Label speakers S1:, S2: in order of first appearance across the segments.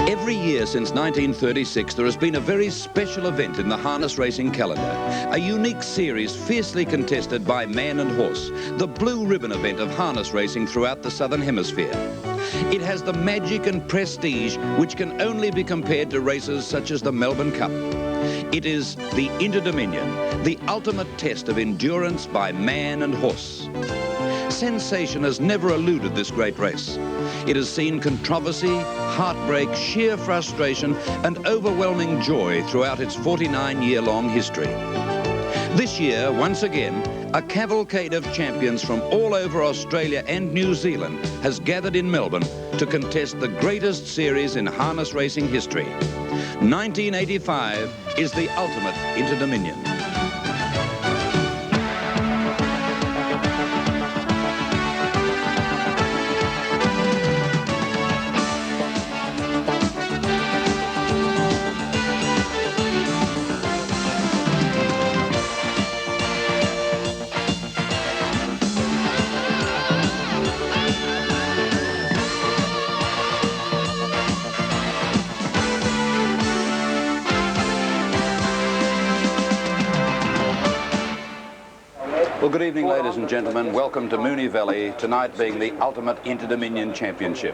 S1: Every year since 1936, there has been a very special event in the harness racing calendar. A unique series fiercely contested by man and horse, the Blue Ribbon event of harness racing throughout the Southern Hemisphere. It has the magic and prestige which can only be compared to races such as the Melbourne Cup. It is the Interdominion, the ultimate test of endurance by man and horse. Sensation has never eluded this great race. It has seen controversy, heartbreak, sheer frustration and overwhelming joy throughout its 49-year-long history. This year, once again, a cavalcade of champions from all over Australia and New Zealand has gathered in Melbourne to contest the greatest series in harness racing history. 1985 is the ultimate Interdominion. Well, good evening, ladies and gentlemen. Welcome to Moonee Valley, tonight being the ultimate Interdominion Championship.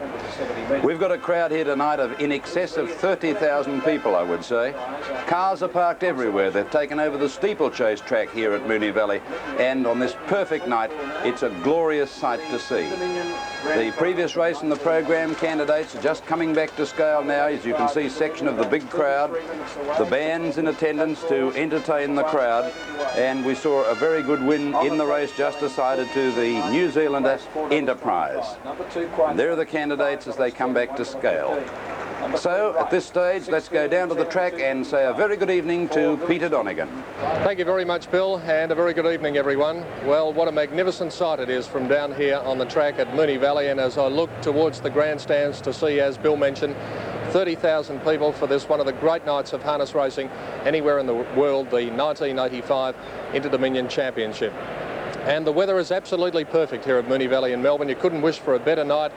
S1: We've got a crowd here tonight of in excess of 30,000 people, I would say. Cars are parked everywhere. They've taken over the steeplechase track here at Moonee Valley, and on this perfect night, it's a glorious sight to see. The previous race in the program, candidates are just coming back to scale now. As you can see, section of the big crowd, the bands in attendance to entertain the crowd, and we saw a very good win in the race just decided to the New Zealander Enterprise. And there are the candidates as they come back to scale. So at this stage, let's go down to the track and say a very good evening to Peter Donegan.
S2: Thank you very much, Bill, and a very good evening, everyone. Well, what a magnificent sight it is from down here on the track at Moonee Valley, and as I look towards the grandstands to see, as Bill mentioned, 30,000 people for this one of the great nights of harness racing anywhere in the world, the 1985 Interdominion Championship. And the weather is absolutely perfect here at Moonee Valley in Melbourne. You couldn't wish for a better night.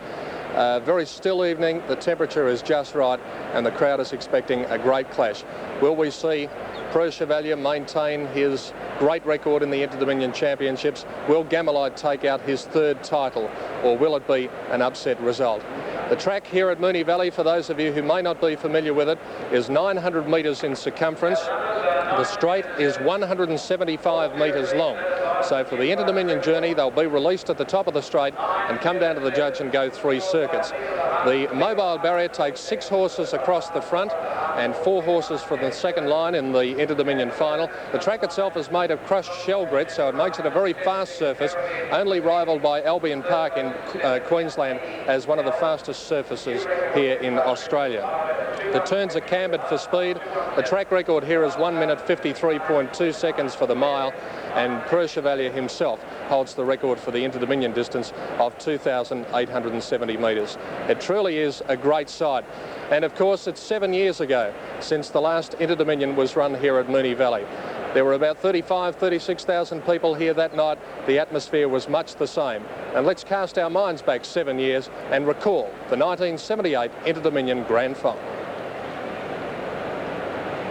S2: Very still evening, the temperature is just right, and the crowd is expecting a great clash. Will we see Pro Chevalier maintain his great record in the Interdominion Championships? Will Gamelite take out his third title, or will it be an upset result? The track here at Moonee Valley, for those of you who may not be familiar with it, is 900 metres in circumference. The straight is 175 metres long. So for the Interdominion journey, they'll be released at the top of the straight and come down to the judge and go 3 circuits. The mobile barrier takes 6 horses across the front and 4 horses from the second line in the Interdominion final. The track itself is made of crushed shell grit, so it makes it a very fast surface, only rivalled by Albion Park in Queensland as one of the fastest surfaces here in Australia. The turns are cambered for speed. The track record here is 1 minute 53.2 seconds for the mile, and Pro Chevalier himself holds the record for the Interdominion distance of 2,870 metres. It truly is a great sight. And of course, it's 7 years ago since the last Interdominion was run here at Moonee Valley. There were about 36,000 people here that night. The atmosphere was much the same. And let's cast our minds back 7 years and recall the 1978 Interdominion Grand Final.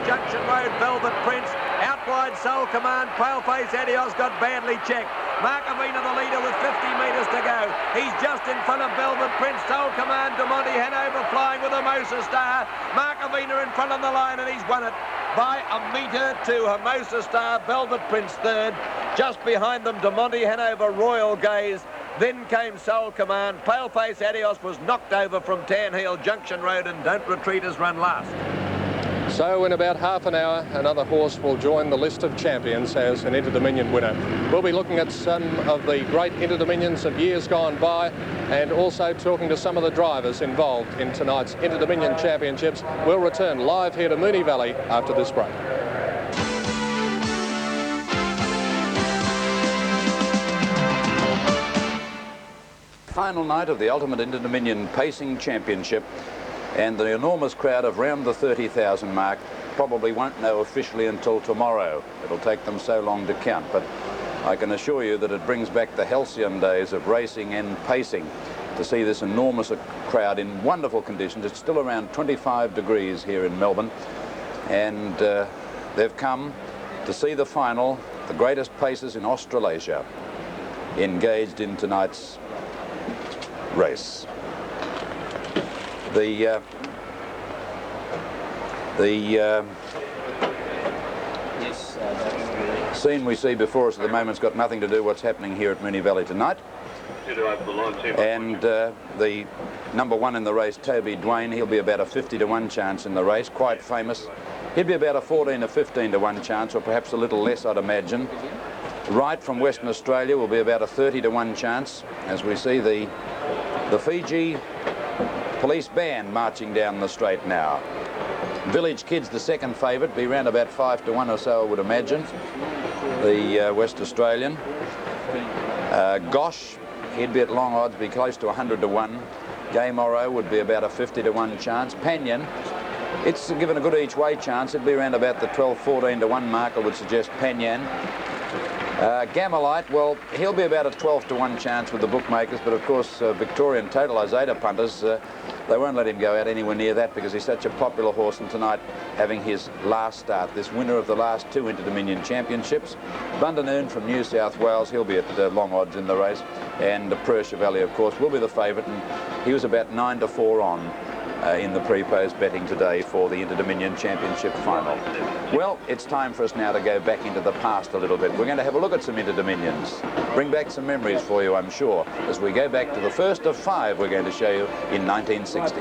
S3: Junction Road, Velvet Prince, out wide Soul Command, Paleface Adios got badly checked. Mark Avina the leader with 50 metres to go. He's just in front of Velvet Prince, Soul Command, DeMonte Hanover flying with a Hermosa Star. Mark Avina in front of the line, and he's won it by a metre to Hermosa Star, Velvet Prince third. Just behind them, DeMonte Hanover, Royal Gaze. Then came Soul Command. Paleface Adios was knocked over from Tanhill, Junction Road, and Don't Retreat has run last.
S2: So in about half an hour, another horse will join the list of champions as an Interdominion winner. We'll be looking at some of the great Interdominions of years gone by, and also talking to some of the drivers involved in tonight's Interdominion Championships. We'll return live here to Moonee Valley after this break.
S1: Final night of the Ultimate Interdominion Pacing Championship, and the enormous crowd of around the 30,000 mark probably won't know officially until tomorrow. It'll take them so long to count, but I can assure you that it brings back the halcyon days of racing and pacing. to see this enormous crowd in wonderful conditions. It's still around 25 degrees here in Melbourne, and they've come to see the final, the greatest pacers in Australasia engaged in tonight's race. The scene we see before us at the moment's got nothing to do with what's happening here at Moonee Valley tonight. And the number one in the race, Toby Dwayne, he'll be about a 50-to-1 chance in the race, quite famous. He'd be about a 14 or 15-to-1 chance, or perhaps a little less, I'd imagine. Wright from Western Australia will be about a 30-to-1 chance, as we see the Fiji police band marching down the straight now. Village Kid's the second favourite, be around about 5-to-1 or so, I would imagine, the West Australian. Gosh, he'd be at long odds, be close to 100-to-1. Gay Morrow would be about a 50-to-1 chance. Pannion, it's given a good each-way chance. It'd be around about the 12-14-to-1 mark, I would suggest Pannion. Gamelite, well, he'll be about a 12-to-1 chance with the bookmakers, but of course Victorian totalisator punters, they won't let him go out anywhere near that because he's such a popular horse, and tonight having his last start, this winner of the last two Interdominion Championships. Bundanoon from New South Wales, he'll be at long odds in the race, and Persia Valley, of course, will be the favourite, and he was about 9-to-4 on in the pre-post betting today for the Interdominion Championship final. Well, it's time for us now to go back into the past a little bit. We're going to have a look at some Interdominions, bring back some memories for you, I'm sure, as we go back to the first of 5 we're going to show you in 1960.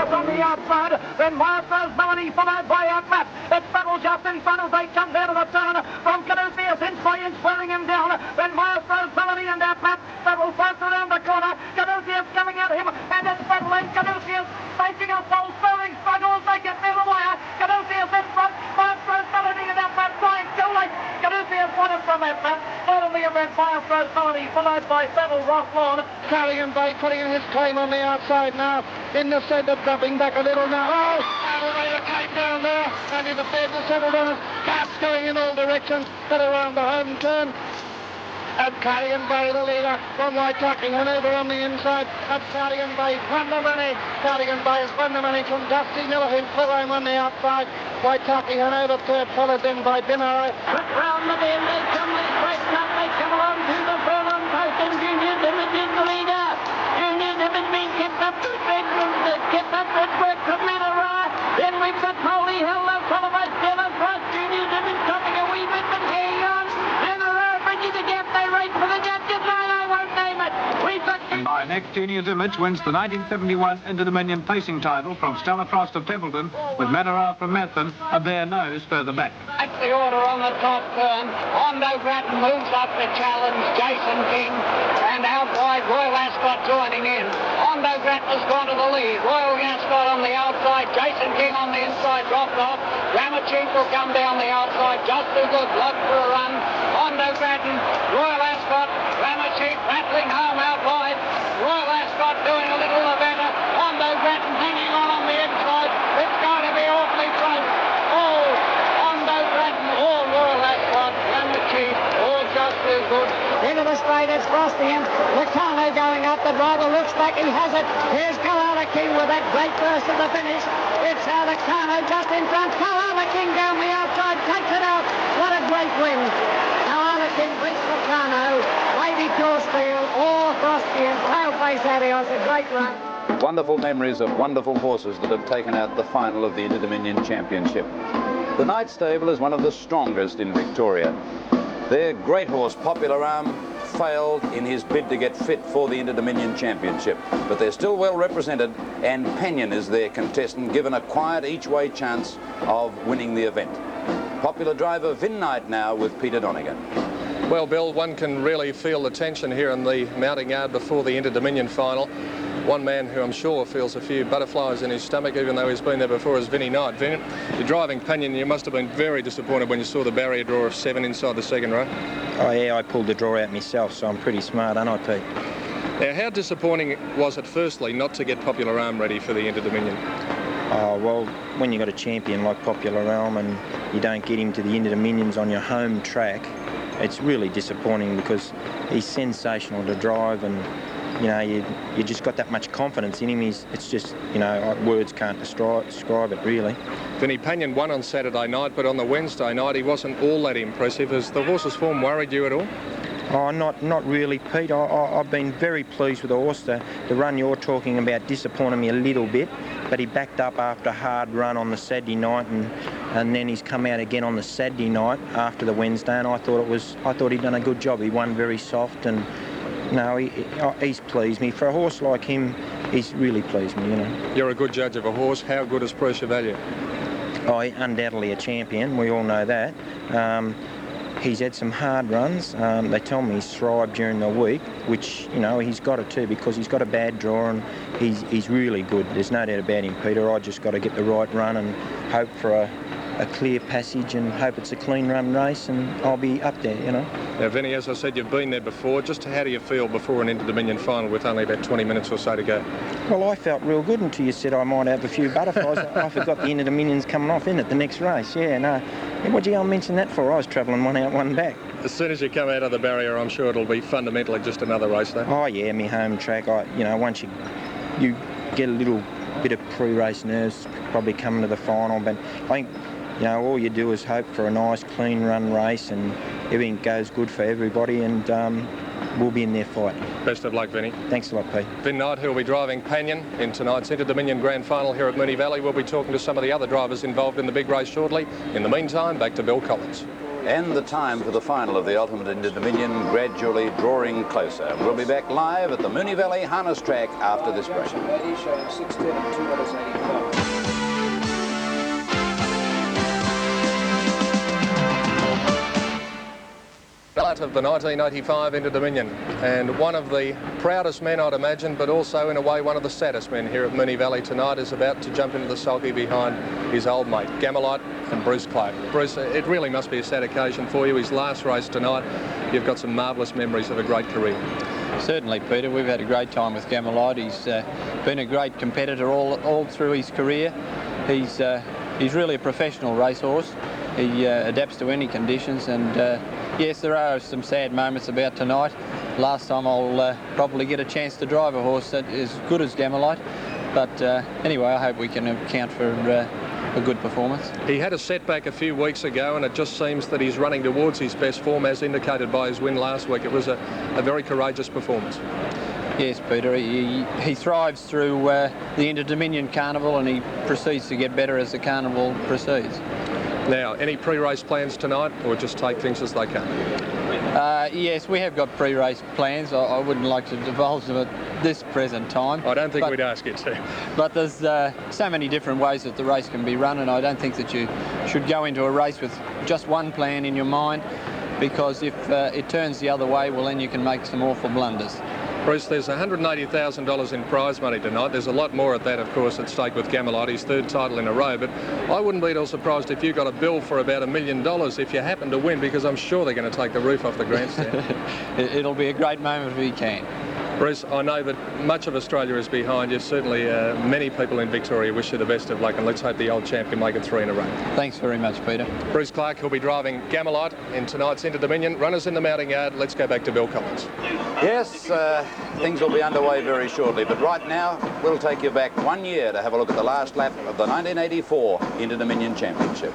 S4: From the outside, then Martha's Melanie followed by Map. It battles just in front as they come down to the turn from Caduceus, inch by inch wearing him down. Then Martha's Melanie and Map battle fast around the corner. Caduceus coming at him, and it's battling. Caduceus facing a full spelling struggle as they get near the wire. Caduceus in front, Martha's Melanie and Map trying too late. Caduceus won it from Map. Third in the event, Martha's Melanie followed by Battle Rocklawn. Carrying by putting in his claim on the outside now. In the centre, dropping back a little now. Oh, Adelaide came down there, and in the bed to settle down. Caps going in all directions, but around the home turn. And Carrigan Bay, the leader, from Waitaki, and over on the inside. And Carrigan Bay won the money. Carrigan Bay has won the money from Dusty Miller, who flew home on the outside. Waitaki and over third, followed then by Binaro. But round the bend, they come, they break up, they come along to the furlong post, and Junior Dimage is the leader. Junior Dimage being kept up to red work from Manara. Then we've got Holy Hill, they'll follow by Stellar Cross. Junior Dimage dropping a wee bit, but hang on. Manara bridging the gap, they race for the judges line, I won't name it. We've got...
S5: By next, Junior's Image wins the 1971 Interdominion pacing title from Stella Frost of Templeton, with Manara from Methven a bare nose further back.
S4: That's the order on the top turn. Hondo Grattan moves up to challenge Jason King, and out wide Royal Ascot joining in. Hondo Grattan has gone to the lead. Royal Ascot on the outside, Jason King on the inside, dropped off. Ramachink will come down the outside, just as good, luck for a run. Hondo Grattan, Royal Ascot, Ramachink battling home out wide. Royal Ascot doing a little better. Hondo Grattan hanging on the inside. It's going to be awfully close. Oh, Hondo Grattan, all Royal Ascot, Ramachink, all just as good. Into the straight, it's frosting him. Lacano going up, the driver looks back, he has it. Here's Kalana King with that great burst at the finish. It's Lacano just in front. Kalana King down the outside, takes it out. What a great win. Kalana King beats Lacano. Lady Puresteel, all Frosty and Paleface Adios, a great run.
S1: Wonderful memories of wonderful horses that have taken out the final of the Interdominion Championship. The Knight Stable is one of the strongest in Victoria. Their great horse, Popular Arm, failed in his bid to get fit for the Interdominion Championship, but they're still well represented, and Pannion is their contestant, given a quiet each-way chance of winning the event. Popular driver Vin Knight now with Peter Donegan.
S2: Well, Bill, one can really feel the tension here in the mounting yard before the Interdominion final. One man who I'm sure feels a few butterflies in his stomach, even though he's been there before, is Vinnie Knight. Vin, you're driving Pannion, you must have been very disappointed when you saw the barrier draw of 7 inside the second row.
S6: Oh yeah, I pulled the draw out myself, so I'm pretty smart, aren't I, Pete?
S2: Now, how disappointing was it, firstly, not to get Popular Arm ready for the Interdominion?
S6: Oh, well, when you've got a champion like Popular Arm and you don't get him to the Interdominions on your home track, it's really disappointing because he's sensational to drive, and you know, you just got that much confidence in him. It's just, you know, words can't describe it really.
S2: Vinnie Panion won on Saturday night, but on the Wednesday night he wasn't all that impressive. Has the horse's form worried you at all?
S6: Oh, not really, Pete. I've been very pleased with the horse. The run you're talking about disappointed me a little bit, but he backed up after a hard run on the Saturday night, and then he's come out again on the Saturday night after the Wednesday, and I thought he'd done a good job. He won very soft, and no, he's pleased me. For a horse like him, he's really pleased me, you know.
S2: You're a good judge of a horse. How good is Pressure Value?
S6: Oh, undoubtedly a champion. We all know that. He's had some hard runs. They tell me he's thrived during the week, which, you know, he's got it too, because he's got a bad draw and he's really good. There's no doubt about him, Peter. I just got to get the right run and hope for a clear passage and hope it's a clean run race, and I'll be up there, you know.
S2: Now, Vinnie, as I said, you've been there before. Just how do you feel before an Interdominion final with only about 20 minutes or so to go?
S6: Well, I felt real good until you said I might have a few butterflies. I forgot the Interdominion's coming off, isn't it, the next race? Yeah, no. What'd you mention that for? I was travelling one out, one back.
S2: As soon as you come out of the barrier, I'm sure it'll be fundamentally just another race, though.
S6: Oh, yeah, my home track. You know, once you get a little bit of pre-race nerves, probably coming to the final, but I think, you know, all you do is hope for a nice, clean run race and everything goes good for everybody, and we'll be in their fight.
S2: Best of luck, Vinnie.
S6: Thanks a lot, Pete.
S2: Vin Knight, who'll be driving Panion in tonight's Interdominion Grand Final here at Moonee Valley. We'll be talking to some of the other drivers involved in the big race shortly. In the meantime, back to Bill Collins.
S1: And the time for the final of the Ultimate Interdominion gradually drawing closer. We'll be back live at the Moonee Valley Harness Track after this break.
S2: Of the 1985 Interdominion, and one of the proudest men, I'd imagine, but also in a way one of the saddest men here at Moonee Valley tonight, is about to jump into the sulky behind his old mate Gamelite and Bruce Clark. Bruce, it really must be a sad occasion for you. His last race tonight. You've got some marvellous memories of a great career.
S7: Certainly, Peter. We've had a great time with Gamelite. He's been a great competitor all through his career. He's really a professional racehorse. He adapts to any conditions, and yes, there are some sad moments about tonight. Last time I'll probably get a chance to drive a horse that is as good as Gamelite, but anyway, I hope we can account for a good performance.
S2: He had a setback a few weeks ago, and it just seems that he's running towards his best form, as indicated by his win last week. It was a very courageous performance.
S7: Yes, Peter, he thrives through the Interdominion Carnival, and he proceeds to get better as the Carnival proceeds.
S2: Now, any pre-race plans tonight, or just take things as they come?
S7: Yes, we have got pre-race plans. I wouldn't like to divulge them at this present time.
S2: I don't think we'd ask you to.
S7: But there's so many different ways that the race can be run, and I don't think that you should go into a race with just one plan in your mind, because if it turns the other way, well, then you can make some awful blunders.
S2: Bruce, there's $180,000 in prize money tonight. There's a lot more at that, of course, at stake with Gamelite, his third title in a row. But I wouldn't be at all surprised if you got a bill for about $1 million if you happen to win, because I'm sure they're going to take the roof off the grandstand.
S7: It'll be a great moment if we can.
S2: Bruce, I know that much of Australia is behind you. Certainly many people in Victoria wish you the best of luck, and let's hope the old champ can make it 3 in a row.
S7: Thanks very much, Peter.
S2: Bruce Clark, who'll be driving Gamelite in tonight's Interdominion. Runners in the mounting yard. Let's go back to Bill Collins.
S1: Yes, things will be underway very shortly, but right now we'll take you back 1 year to have a look at the last lap of the 1984 Interdominion Championship.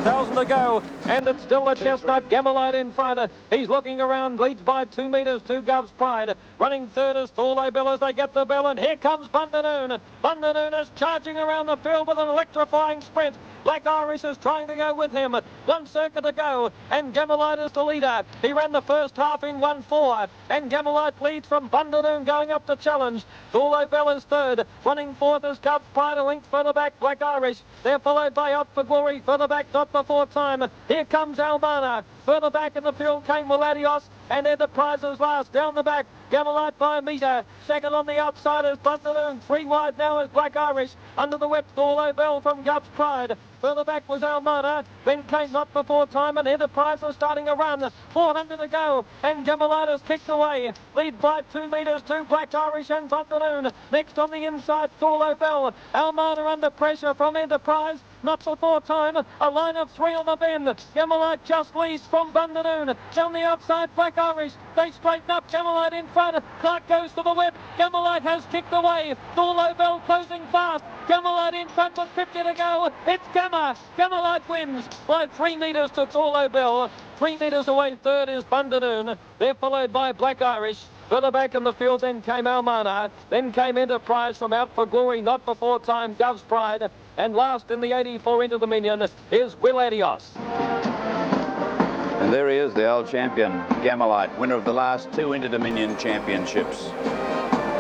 S4: 1,000 to go, and it's still the chestnut Gamelite in front. He's looking around, leads by 2 metres to Gov's Pride. Running third is Thorley Bill as they get the bell, and here comes Bundanoon. Bundanoon is charging around the field with an electrifying sprint. Black Irish is trying to go with him. 1 circuit to go, and Gamelite is the leader. He ran the first half in 1-4, and Gamelite leads from Bundanoon going up to challenge. Thorley Bell is third. Running fourth is Gov's Pride, a length further back, Black Irish. They're followed by Out for Glory, further back, not before time. Here comes Albana. Further back in the field came Willadios, and they're the prizes last. Down the back, Gamelite by a metre. Second on the outside is Bundanoon. 3 wide now is Black Irish. Under the whip, Thorley Bell from Gov's Pride. Further back was Almona. Then came Not Before Time, and Enterprise was starting a run. 400 to go, and Gemelitis kicked away. Lead by 2 metres to Black Irish and Thundernoon. Next on the inside, Thorlo Bell. Almona under pressure from Enterprise. Not Before Time, a line of 3 on the bend. Gemelite just leads from Thundernoon. Down the outside, Black Irish. They straighten up, Gemelite in front. Clark goes to the whip. Gemelite has kicked away. Thorlo Bell closing fast. Gemelite in front with 50 to go. It's Gemma. Gemelite wins by 3 metres to Thorlo Bell. 3 metres away, third is Thundernoon. They're followed by Black Irish. Further back in the field, then came Almana. Then came Enterprise from Out for Glory, Not Before Time, Dove's Pride. And last in the 84 Interdominion is Will Adios.
S1: And there he is, the old champion, Gemelite, winner of the last 2 Interdominion championships.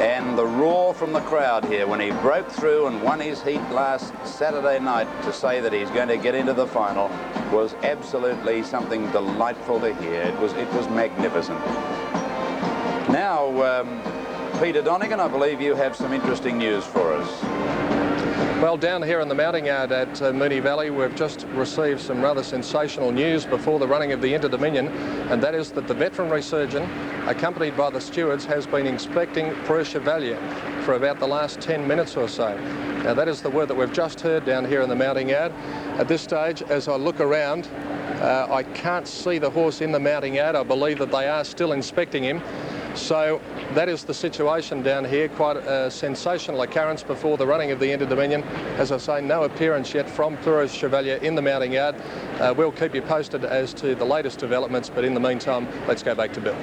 S1: And the roar from the crowd here when he broke through and won his heat last Saturday night to say that he's going to get into the final was absolutely something delightful to hear. It was magnificent. Now, Peter Donegan, I believe you have some interesting news for us.
S2: Well, down here in the mounting yard at Moonee Valley, we've just received some rather sensational news before the running of the Interdominion, and that is that the veterinary surgeon, accompanied by the stewards, has been inspecting Preux Chevalier for about the last 10 minutes or so. Now, that is the word that we've just heard down here in the mounting yard. At this stage, as I look around, I can't see the horse in the mounting yard. I believe that they are still inspecting him. So that is the situation down here. Quite a sensational occurrence before the running of the Interdominion. As I say, no appearance yet from Preux Chevalier in the mounting yard. We'll keep you posted as to the latest developments, but in the meantime, let's go back to Bill.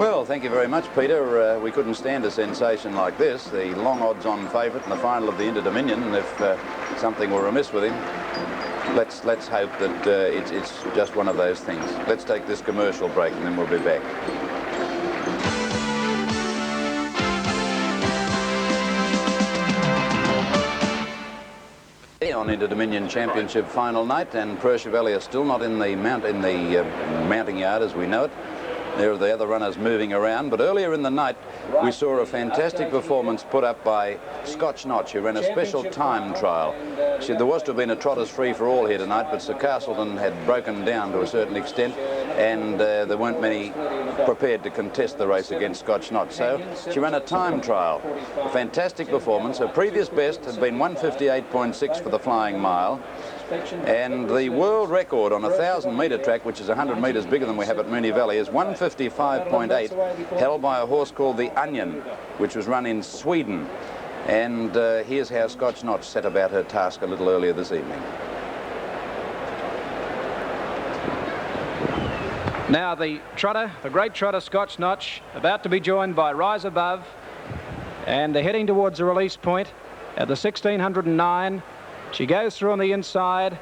S1: Well, thank you very much, Peter. We couldn't stand a sensation like this, the long odds-on favourite in the final of the Interdominion, and if something were amiss with him, let's hope that it's just one of those things. Let's take this commercial break and then we'll be back. On Interdominion Championship final night, and Preux Chevalier still not in the mounting yard as we know it. There are the other runners moving around, but earlier in the night we saw a fantastic performance put up by Scotch Notch, who ran a special time trial. There was to have been a Trotters free for all here tonight, but Sir Castleton had broken down to a certain extent, and there weren't many prepared to contest the race against Scotch Notch. So she ran a time trial. A fantastic performance. Her previous best had been 158.6 for the flying mile. And the world record on a 1,000-metre track, which is 100 metres bigger than we have at Moonee Valley, is 155.8, held by a horse called the Onion, which was run in Sweden. And here's how Scotch Notch set about her task a little earlier this evening.
S5: Now the trotter, the great trotter Scotch Notch, about to be joined by Rise Above, and they're heading towards the release point at the 1609. She goes through on the inside.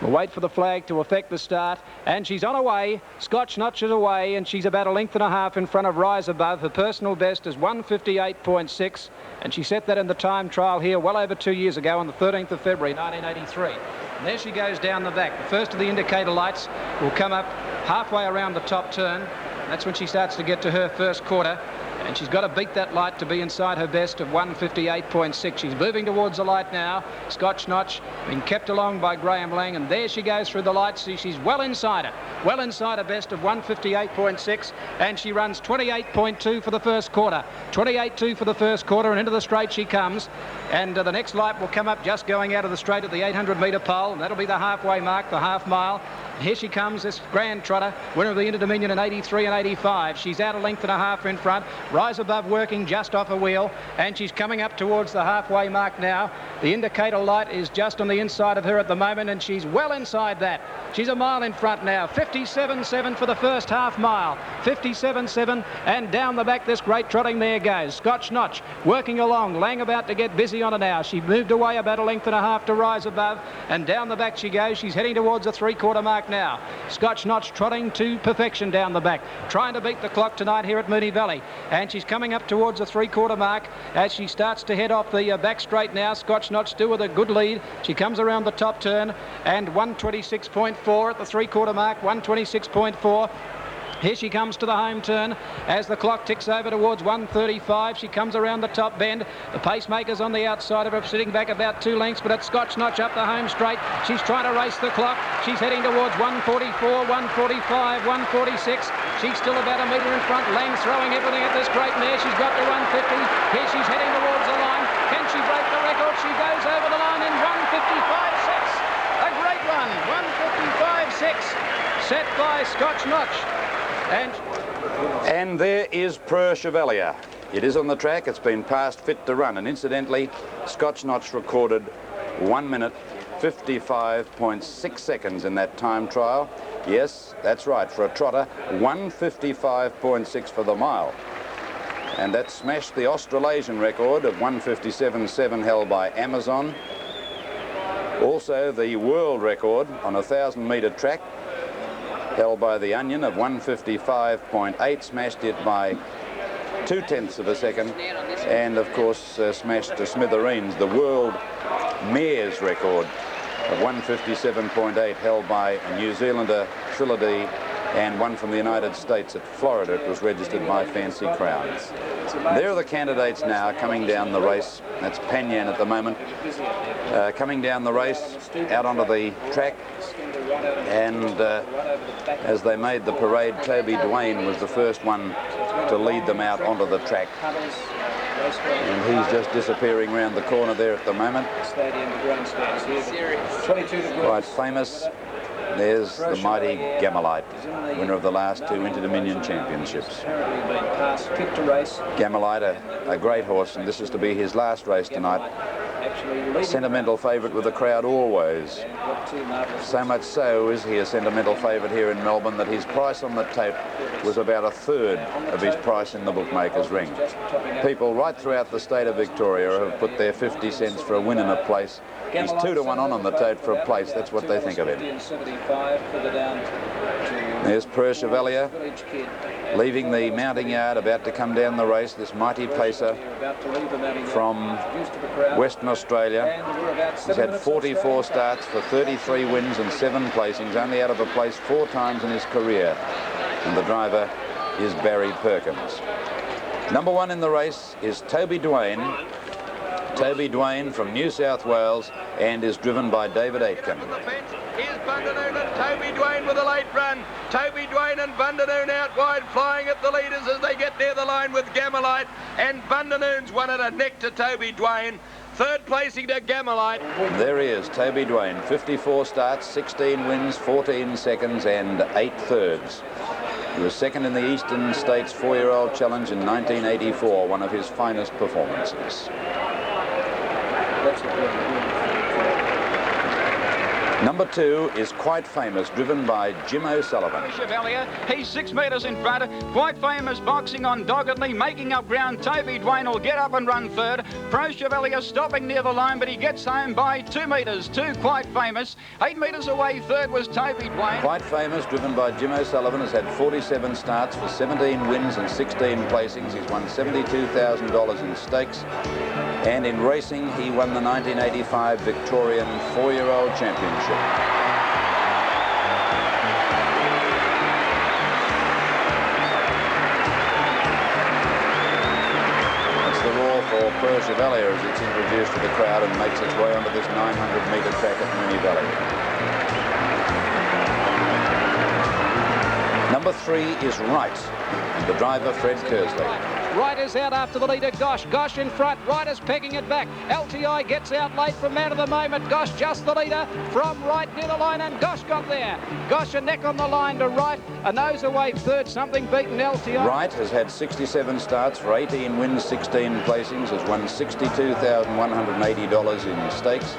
S5: We'll wait for the flag to effect the start, and she's on her way. Scotch Notch is away, and she's about a length and a half in front of Rise Above. Her personal best is 158.6, and she set that in the time trial here well over 2 years ago on the 13th of February 1983. And there she goes down the back. The first of the indicator lights will come up halfway around the top turn. That's when she starts to get to her first quarter. And she's got to beat that light to be inside her best of 158.6. She's moving towards the light now. Scotch Notch being kept along by Graham Lang, and there she goes through the light. See, she's well inside it. Well inside her best of 158.6, and she runs 28.2 for the first quarter. 28.2 for the first quarter, and into the straight she comes. And the next light will come up just going out of the straight at the 800-metre pole, and that'll be the halfway mark, the half mile. Here she comes, this grand trotter, winner of the Interdominion in 83 and 85. She's out a length and a half in front. Rise Above working just off a wheel, and she's coming up towards the halfway mark now. The indicator light is just on the inside of her at the moment, and she's well inside that. She's a mile in front now. 57.7 for the first half mile. 57.7, and down the back this great trotting mare goes. Scotch Notch working along. Lang about to get busy on her now. She moved away about a length and a half to Rise Above, and down the back she goes. She's heading towards the three-quarter mark now. Scotch Notch trotting to perfection down the back, trying to beat the clock tonight here at Moonee Valley, and she's coming up towards the three-quarter mark as she starts to head off the back straight now. Scotch Notch still with a good lead. She comes around the top turn, and 126.4 at the three-quarter mark. 126.4. Here she comes to the home turn as the clock ticks over towards 1:35. She comes around the top bend. The pacemaker's on the outside of her, sitting back about 2 lengths, but it's Scotch Notch up the home straight. She's trying to race the clock. She's heading towards 1:44, 1:45, 1:46. She's still about a metre in front. Lang throwing everything at this great mare. She's got to 150. Here she's heading towards the line. Can she break the record? She goes over the line in 1:55.6. A great run, 1:55.6, set by Scotch Notch.
S1: And there is Preux Chevalier. It is on the track. It's been passed fit to run. And incidentally, Scotch Notch recorded 1 minute 55.6 seconds in that time trial. Yes, that's right, for a trotter, 1:55.6 for the mile. And that smashed the Australasian record of 1:57.7 held by Amazon. Also the world record on a 1,000-metre track held by the Onion of 1:55.8, smashed it by 0.2 of a second, and of course smashed to smithereens the world mares record of 1:57.8 held by a New Zealander, Trilogy, and one from the United States at Florida. It was registered by Fancy Crowns. There are the candidates now coming down the race. That's Panyan at the moment, coming down the race out onto the track. And as they made the parade, Toby Duane was the first one to lead them out onto the track. And he's just disappearing around the corner there at the moment. Quite famous. There's the mighty Gamelite, winner of the last 2 Interdominion championships. Gamelite, a great horse, and this is to be his last race tonight. Sentimental favourite with the crowd always. So much so is he a sentimental favourite here in Melbourne that his price on the tote was about 1/3 of his price in the bookmaker's ring. People right throughout the state of Victoria have put their 50 cents for a win in a place. He's 2 to 1 on the tote for a place. That's what they think of him. There's Preux Chevalier leaving the mounting yard, about to come down the race. This mighty pacer from Western Australia. He's had 44 starts for 33 wins and 7 placings, only out of a place 4 times in his career. And the driver is Barry Perkins. Number 1 in the race is Toby Duane. Toby Duane from New South Wales, and is driven by David Aitken.
S3: Here's Bundanoon and Toby Duane with a late run. Toby Duane and Bundanoon out wide, flying at the leaders as they get near the line with Gamelite. And Bundanoon's won at a neck to Toby Duane. 3rd placing to Gamelite.
S1: There he is, Toby Duane. 54 starts, 16 wins, 14 seconds and 8/3. He was 2nd in the Eastern States 4-year-old challenge in 1984, one of his finest performances. Number 2 is Quite Famous, driven by Jim O'Sullivan.
S8: Chevalier, he's 6 metres in front. Quite Famous boxing on doggedly, making up ground. Toby Duane will get up and run 3rd. Preux Chevalier stopping near the line, but he gets home by 2 metres to Quite Famous. 8 metres away, 3rd was Toby Duane.
S1: Quite Famous, driven by Jim O'Sullivan, has had 47 starts for 17 wins and 16 placings. He's won $72,000 in stakes. And in racing, he won the 1985 Victorian 4-year-old championship. That's the roar for Preux Chevalier as it's introduced to the crowd and makes its way onto this 900-metre track at Moonee Valley. Number 3 is Right, and the driver Fred Kersley.
S5: Right is out after the leader, Gosh. Gosh in front. Right is pegging it back. LTI gets out late from man of the moment. Gosh just the leader from Right near the line, and Gosh got there. Gosh a neck on the line to Right. A nose away 3rd. Something beaten LTI.
S1: Right has had 67 starts for 18 wins, 16 placings. Has won $62,180 in stakes,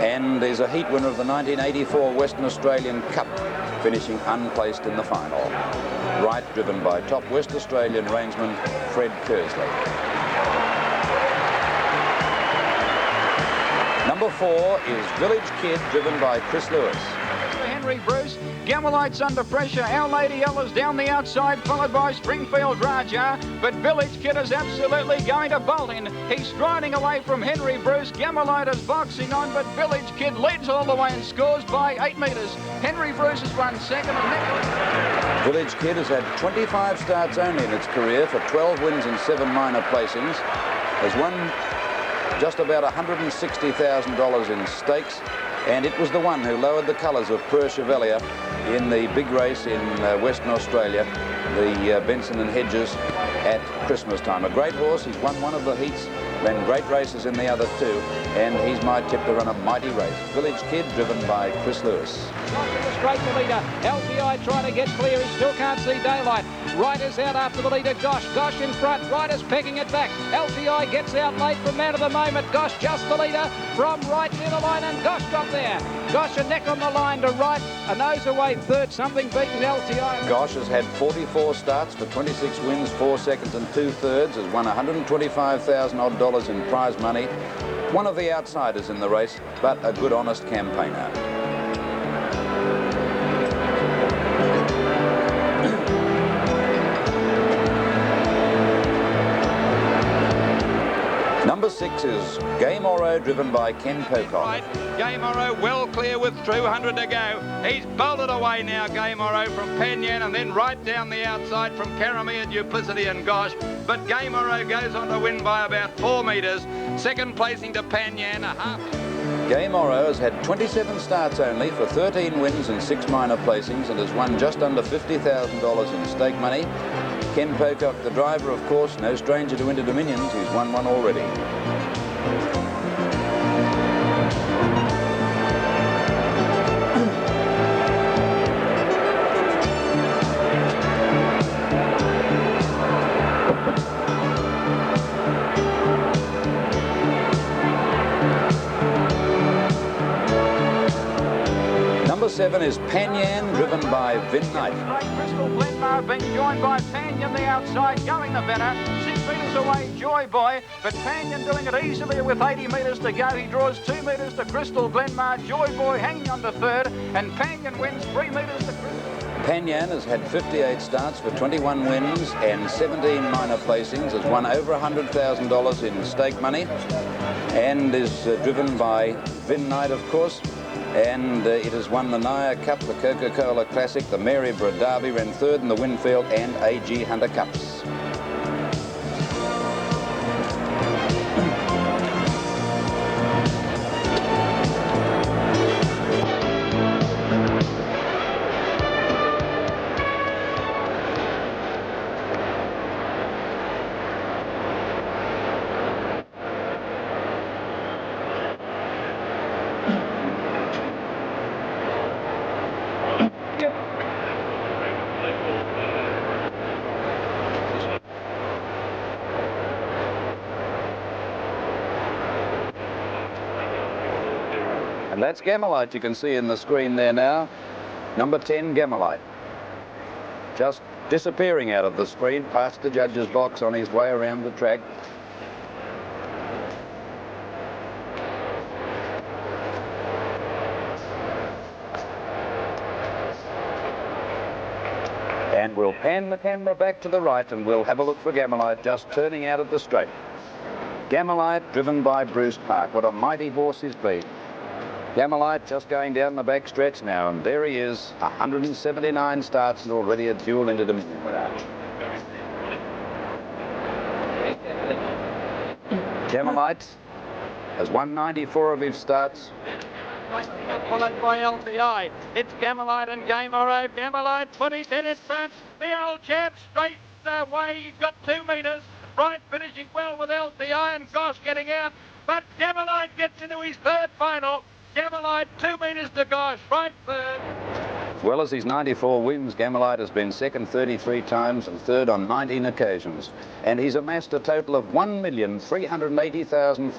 S1: and is a heat winner of the 1984 Western Australian Cup, finishing unplaced in the final. Right, driven by top West Australian rangeman Fred Kersley. Number 4 is Village Kid, driven by Chris Lewis.
S8: Henry Bruce, Gamelite's under pressure. Our Lady Ella's down the outside, followed by Springfield Raja. But Village Kid is absolutely going to bolt in. He's striding away from Henry Bruce. Gamelite is boxing on, but Village Kid leads all the way and scores by 8 metres. Henry Bruce has run 2nd and Nicholas.
S1: Village Kid has had 25 starts only in its career for 12 wins and 7 minor placings. Has won just about $160,000 in stakes, and it was the one who lowered the colours of Per Chevalier in the big race in Western Australia, the Benson and Hedges, at Christmas time. A great horse. He's won one of the heats, ran great races in the other two, and he's my tip to run a mighty race. Village Kid, driven by Chris Lewis.
S5: Straight the leader. LTI trying to get clear. He still can't see daylight. Riders out after the leader. Gosh in front. Riders pegging it back. LTI gets out late from man of the moment. Gosh just the leader from right near the line, and Gosh got there. Gosh a neck on the line to right, a nose away third. Something beaten LTI.
S1: Gosh has had 44 starts for 26 wins, 4 seconds and 2 thirds. Has won $125,000 odd in prize money. One of the outsiders in the race, but a good, honest campaigner. Number 6 is Game Oro, driven by Ken Pocock.
S8: Right. Game Oro well clear with 200 to go. He's bolted away now, Game Oro, from Panyan, and then right down the outside from Caramia, Duplicity and Gosh. But Game Oro goes on to win by about 4 metres. Second placing to Panyan, a half.
S1: Game Oro has had 27 starts only for 13 wins and 6 minor placings, and has won just under $50,000 in stake money. Ken Pocock, the driver, of course, no stranger to Interdominions. He's won one already. Number 7 is Panyan, driven by Vin Knight.
S8: Crystal Glenmar being joined by Panyan the outside, going the better. 6 metres away, Joy Boy, but Panyan doing it easily with 80 metres to go. He draws 2 metres to Crystal Glenmar. Joy Boy hanging on to third, and Panyan wins 3 metres to Crystal.
S1: Panyan has had 58 starts for 21 wins and 17 minor placings. Has won over $100,000 in stake money, and is driven by Vin Knight, of course. And it has won the Naya Cup, the Coca-Cola Classic, the Maryborough Derby, ran third in the Winfield and AG Hunter Cups. And that's Gamelite, you can see in the screen there now. Number 10, Gamelite. Just disappearing out of the screen, past the judge's box on his way around the track. And we'll pan the camera back to the right and we'll have a look for Gamelite just turning out of the straight. Gamelite, driven by Bruce Park. What a mighty horse he's been. Gamelite just going down the back stretch now, and there he is, 179 starts and already a dual Interdominion winner. Gamelite has won 94 of his starts.
S3: Followed by LTI. It's Gamelite and Game Oro. Gamelite put his head in front. The old champ straight away. He's got 2 metres. Right, finishing well with LTI, and Gosh getting out. But Gamelite gets into his third final. Gamelite 2 metres to Gosh, right third.
S1: As well as his 94 wins, Gamelite has been second 33 times and third on 19 occasions. And he's amassed a total of $1,380,000.